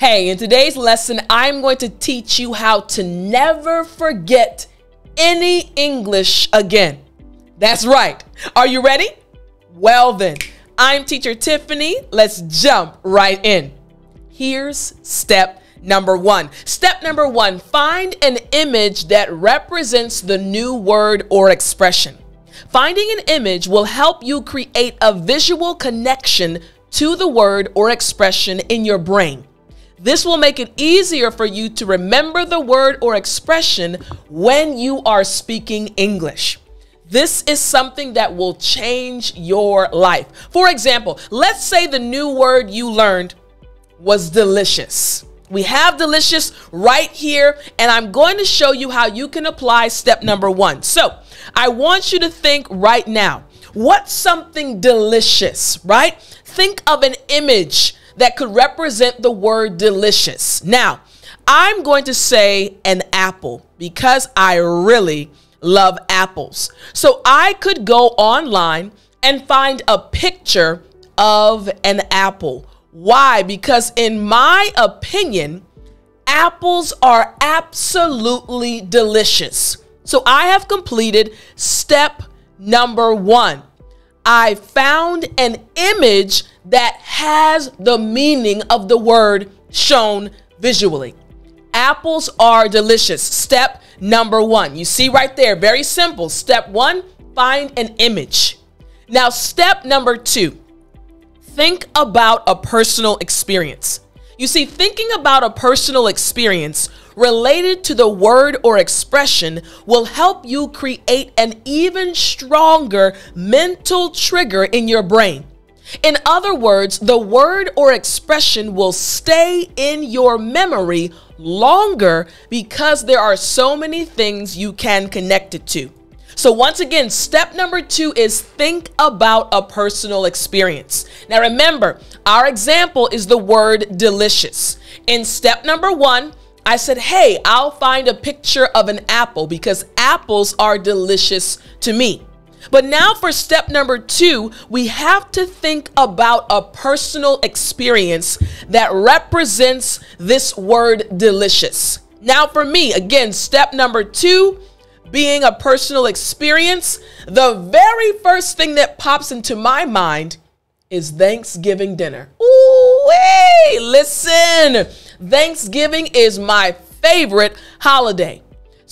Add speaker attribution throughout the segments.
Speaker 1: Hey, in today's lesson, I'm going to teach you how to never forget any English again. That's right. Are you ready? Well then, I'm teacher Tiffany. Let's jump right in. Here's step number one. Step number one, find an image that represents the new word or expression. Finding an image will help you create a visual connection to the word or expression in your brain. This will make it easier for you to remember the word or expression when you are speaking English. This is something that will change your life. For example, let's say the new word you learned was delicious. We have delicious right here, and I'm going to show you how you can apply step number one. So I want you to think right now, what's something delicious, right? Think of an image that could represent the word delicious. Now, I'm going to say an apple because I really love apples. So I could go online and find a picture of an apple. Why? Because in my opinion, apples are absolutely delicious. So I have completed step number one. I found an image that has the meaning of the word shown visually. Apples are delicious. Step number one. You see right there, very simple. Step one, find an image. Now, step number two, think about a personal experience. You see, thinking about a personal experience related to the word or expression will help you create an even stronger mental trigger in your brain. In other words, the word or expression will stay in your memory longer because there are so many things you can connect it to. So once again, step number two is think about a personal experience. Now remember, our example is the word delicious. In step number one, I said, hey, I'll find a picture of an apple because apples are delicious to me. But now for step number two, we have to think about a personal experience that represents this word delicious. Now for me, again, step number two, being a personal experience, the very first thing that pops into my mind is Thanksgiving dinner. Ooh, hey, listen, Thanksgiving is my favorite holiday.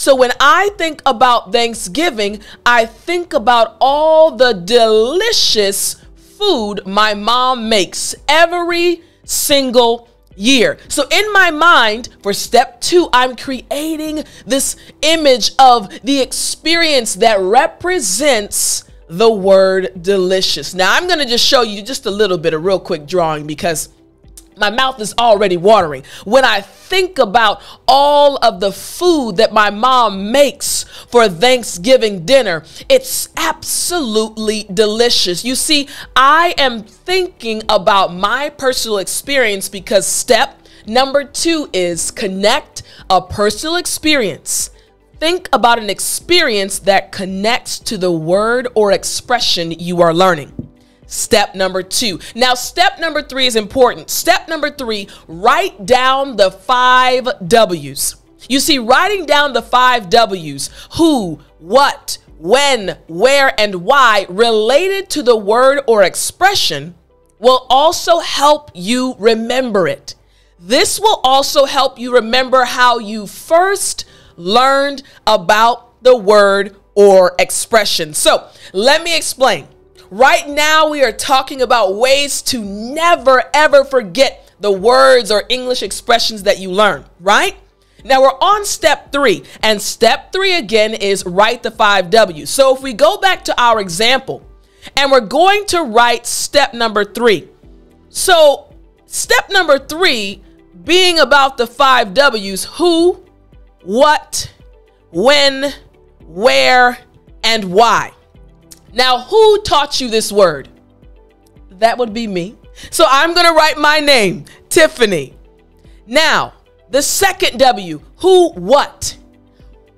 Speaker 1: So when I think about Thanksgiving, I think about all the delicious food my mom makes every single year. So in my mind, for step two, I'm creating this image of the experience that represents the word delicious. Now I'm going to just show you just a little bit of real quick drawing because my mouth is already watering. When I think about all of the food that my mom makes for Thanksgiving dinner, it's absolutely delicious. You see, I am thinking about my personal experience because step number two is connect a personal experience. Think about an experience that connects to the word or expression you are learning. Step number two. Now, step number three is important. Step number three, write down the 5 W's. You see, writing down the 5 W's, who, what, when, where, and why, related to the word or expression, will also help you remember it. This will also help you remember how you first learned about the word or expression. So let me explain. Right now, we are talking about ways to never, ever forget the words or English expressions that you learn, right? Now, we're on step three, and step three again is write the 5 W's. So if we go back to our example, and we're going to write step number three. So step number three being about the 5 W's, who, what, when, where, and why. Now, who taught you this word? That would be me. So I'm going to write my name, Tiffany. Now, the second W, who, what?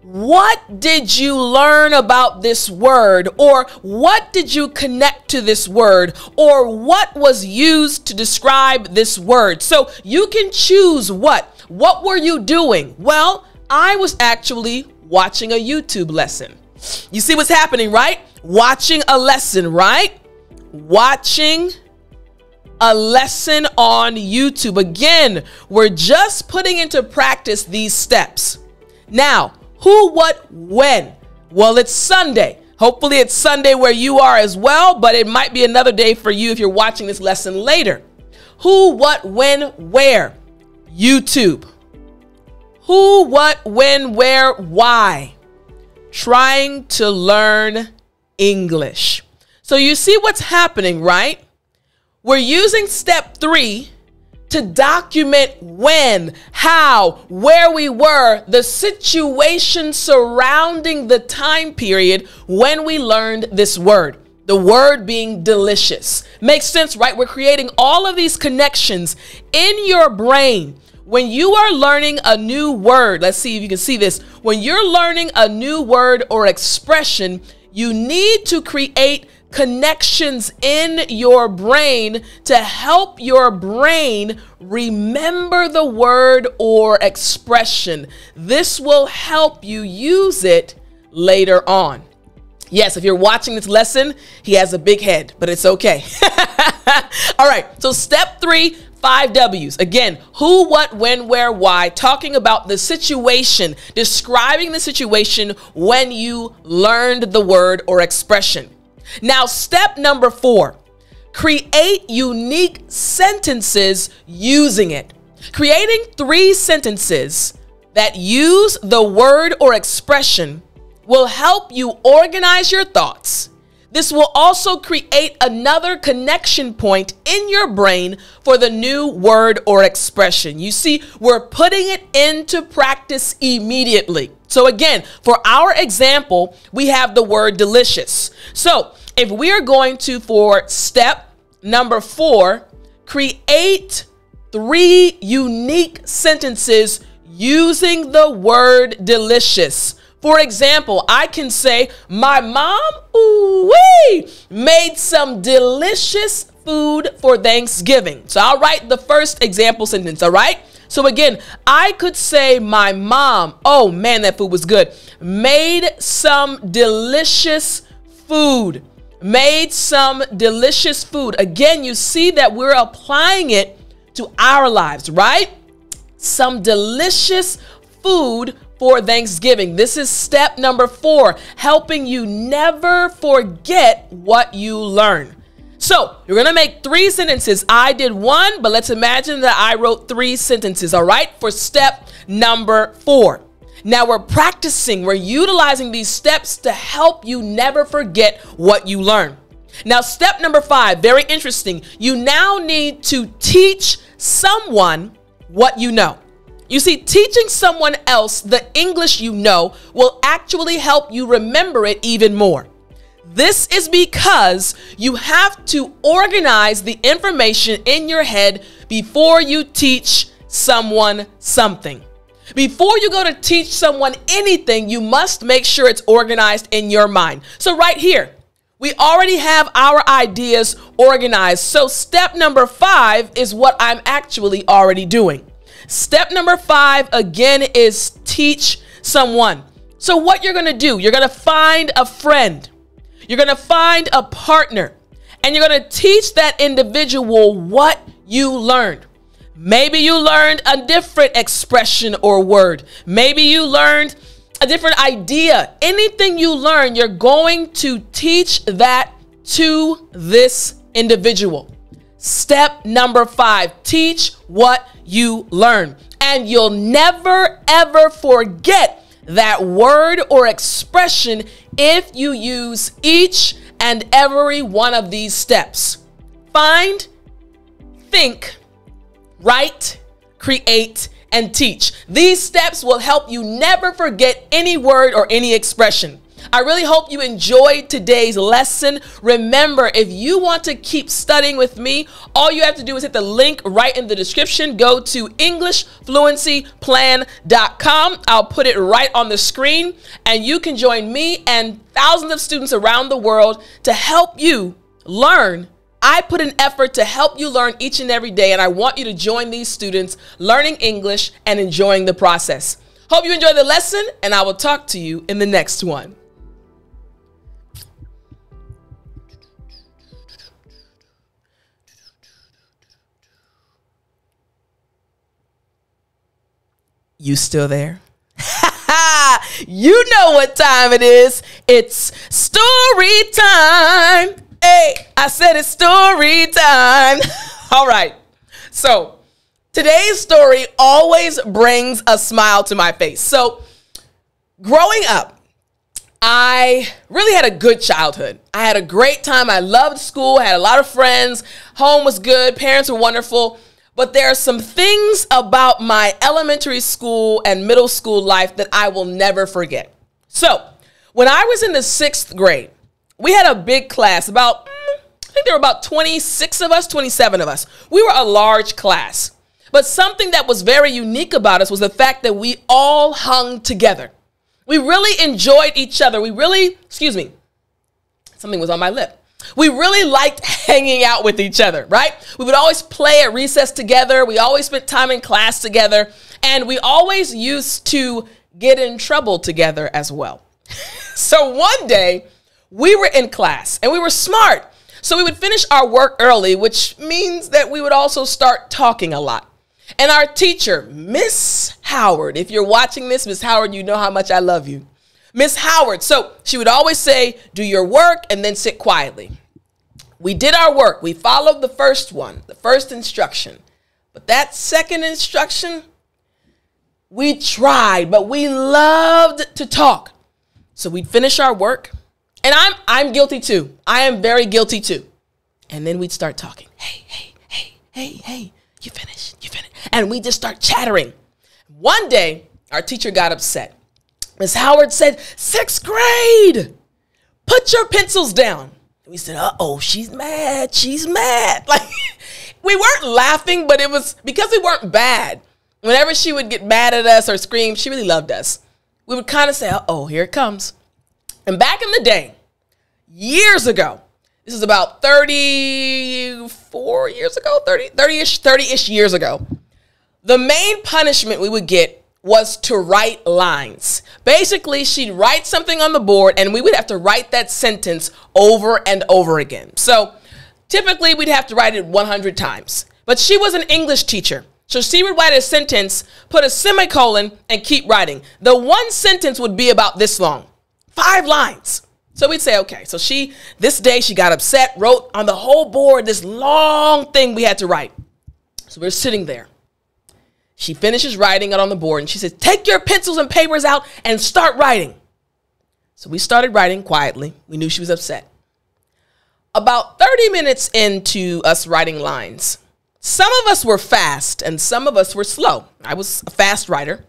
Speaker 1: what did you learn about this word? Or what did you connect to this word? Or what was used to describe this word? So you can choose what. What were you doing? Well, I was actually watching a YouTube lesson. You see what's happening, right? Watching a lesson, right? Watching a lesson on YouTube. Again, we're just putting into practice these steps. Now, who, what, when? Well, it's Sunday. Hopefully it's Sunday where you are as well, but it might be another day for you if you're watching this lesson later. Who, what, when, where? YouTube. Who, what, when, where, why? Trying to learn English. So you see what's happening, right? We're using step 3 to document when, how, where we were, the situation surrounding the time period when we learned this word. The word being delicious. Makes sense, right? We're creating all of these connections in your brain. When you are learning a new word, let's see if you can see this. When you're learning a new word or expression, you need to create connections in your brain to help your brain remember the word or expression. This will help you use it later on. Yes, if you're watching this lesson, he has a big head, but it's okay. All right, so step 3, 5 W's. Again, who, what, when, where, why, talking about the situation, describing the situation when you learned the word or expression. Now, step number 4, create unique sentences using it. Creating 3 sentences that use the word or expression will help you organize your thoughts. This will also create another connection point in your brain for the new word or expression. You see, we're putting it into practice immediately. So again, for our example, we have the word delicious. So if we are going to, for step number 4, create 3 unique sentences using the word delicious. For example, I can say, my mom made some delicious food for Thanksgiving. So I'll write the first example sentence, all right? So again, I could say my mom, oh man, that food was good, made some delicious food. Made some delicious food. Again, you see that we're applying it to our lives, right? Some delicious food for Thanksgiving. This is step number 4, helping you never forget what you learn. So you're going to make 3 sentences. I did 1, but let's imagine that I wrote 3 sentences, all right, for step number 4. Now we're practicing, we're utilizing these steps to help you never forget what you learn. Now, step number 5, very interesting. You now need to teach someone what you know. You see, teaching someone else the English you know will actually help you remember it even more. This is because you have to organize the information in your head before you teach someone something. Before you go to teach someone anything, you must make sure it's organized in your mind. So right here, we already have our ideas organized. So step number 5 is what I'm actually already doing. Step number 5, again, is teach someone. So what you're going to do, you're going to find a friend. You're going to find a partner. And you're going to teach that individual what you learned. Maybe you learned a different expression or word. Maybe you learned a different idea. Anything you learn, you're going to teach that to this individual. Step number 5, teach what you learn. And you'll never, ever forget that word or expression if you use each and every one of these steps. Find, think, write, create, and teach. These steps will help you never forget any word or any expression. I really hope you enjoyed today's lesson. Remember, if you want to keep studying with me, all you have to do is hit the link right in the description. Go to EnglishFluencyPlan.com. I'll put it right on the screen, and you can join me and thousands of students around the world to help you learn. I put an effort to help you learn each and every day, and I want you to join these students learning English and enjoying the process. Hope you enjoy the lesson, and I will talk to you in the next one. You still there? You know what time it is. It's story time. Hey, I said it's story time. All right. So today's story always brings a smile to my face. So growing up, I really had a good childhood. I had a great time. I loved school. I had a lot of friends. Home was good. Parents were wonderful. But there are some things about my elementary school and middle school life that I will never forget. So when I was in the 6th grade, we had a big class, I think there were about 26 of us, 27 of us. We were a large class. But something that was very unique about us was the fact that we all hung together. We really enjoyed each other. Something was on my lip. We really liked hanging out with each other, right? We would always play at recess together. We always spent time in class together. And we always used to get in trouble together as well. So one day, we were in class and we were smart. So we would finish our work early, which means that we would also start talking a lot. And our teacher, Miss Howard, if you're watching this, Miss Howard, you know how much I love you. Miss Howard, so she would always say, do your work and then sit quietly. We did our work. We followed the first one, the first instruction. But that second instruction, we tried, but we loved to talk. So we'd finish our work. And I'm guilty too. I am very guilty too. And then we'd start talking. Hey, you finished. And we just start chattering. One day, our teacher got upset. Miss Howard said, 6th grade, put your pencils down. And we said, uh-oh, she's mad. Like, we weren't laughing, but it was because we weren't bad. Whenever she would get mad at us or scream, she really loved us. We would kind of say, uh-oh, here it comes. And back in the day, years ago, this is about 34 years ago, 30-ish years ago, the main punishment we would get was to write lines. Basically, she'd write something on the board and we would have to write that sentence over and over again. So typically we'd have to write it 100 times. But she was an English teacher. So she would write a sentence, put a semicolon, and keep writing. The one sentence would be about this long. 5 lines. So we'd say, okay, so this day she got upset, wrote on the whole board this long thing we had to write. So we're sitting there. She finishes writing it on the board and she says, take your pencils and papers out and start writing. So we started writing quietly. We knew she was upset. About 30 minutes into us writing lines, some of us were fast and some of us were slow. I was a fast writer.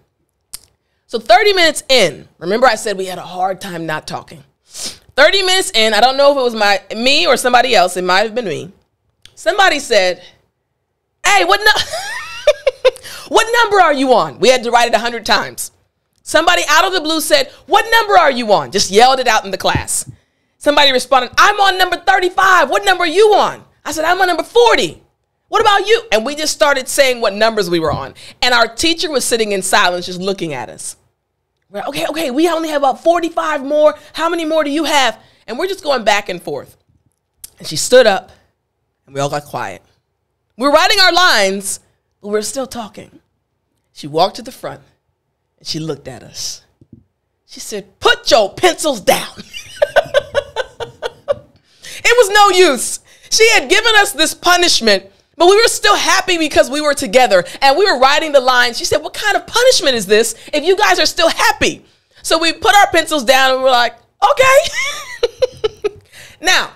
Speaker 1: So 30 minutes in, remember I said we had a hard time not talking. 30 minutes in, I don't know if it was me or somebody else. It might have been me. Somebody said, hey, what number are you on? We had to write it 100 times. Somebody out of the blue said, what number are you on? Just yelled it out in the class. Somebody responded, I'm on number 35. What number are you on? I said, I'm on number 40. What about you? And we just started saying what numbers we were on. And our teacher was sitting in silence, just looking at us. We're like, okay, we only have about 45 more. How many more do you have? And we're just going back and forth. And she stood up and we all got quiet. We were writing our lines, but we were still talking. She walked to the front and she looked at us. She said, put your pencils down. It was no use. She had given us this punishment, but we were still happy because we were together and we were writing the lines. She said, what kind of punishment is this if you guys are still happy? So we put our pencils down and we were like, okay. Now,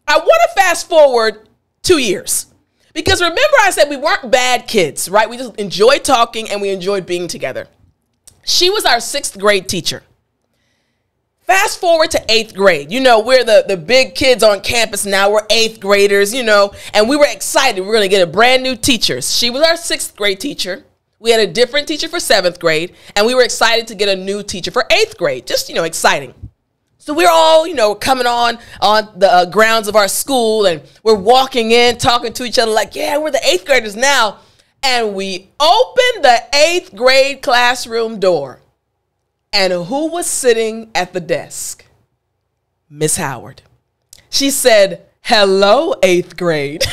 Speaker 1: I want to fast forward 2 years because remember I said we weren't bad kids, right? We just enjoyed talking and we enjoyed being together. She was our 6th grade teacher. Fast forward to 8th grade. You know, we're the big kids on campus now. We're 8th graders, you know, and we were excited. We were going to get a brand new teacher. She was our 6th grade teacher. We had a different teacher for 7th grade, and we were excited to get a new teacher for 8th grade. Just, you know, exciting. So we're all, you know, coming on the grounds of our school, and we're walking in, talking to each other like, yeah, we're the 8th graders now. And we opened the 8th grade classroom door. And who was sitting at the desk? Miss Howard. She said, hello, 8th grade.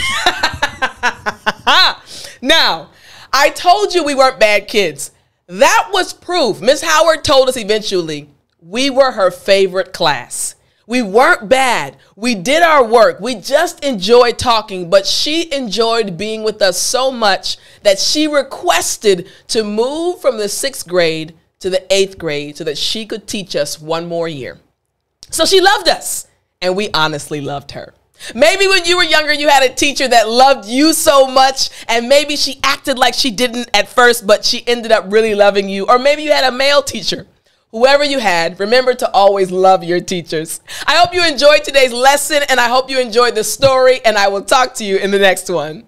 Speaker 1: Now, I told you we weren't bad kids. That was proof. Miss Howard told us eventually we were her favorite class. We weren't bad. We did our work. We just enjoyed talking, but she enjoyed being with us so much that she requested to move from the 6th grade to the 8th grade so that she could teach us one more year. So she loved us, and we honestly loved her. Maybe when you were younger, you had a teacher that loved you so much, and maybe she acted like she didn't at first, but she ended up really loving you. Or maybe you had a male teacher. Whoever you had, remember to always love your teachers. I hope you enjoyed today's lesson, and I hope you enjoyed the story, and I will talk to you in the next one.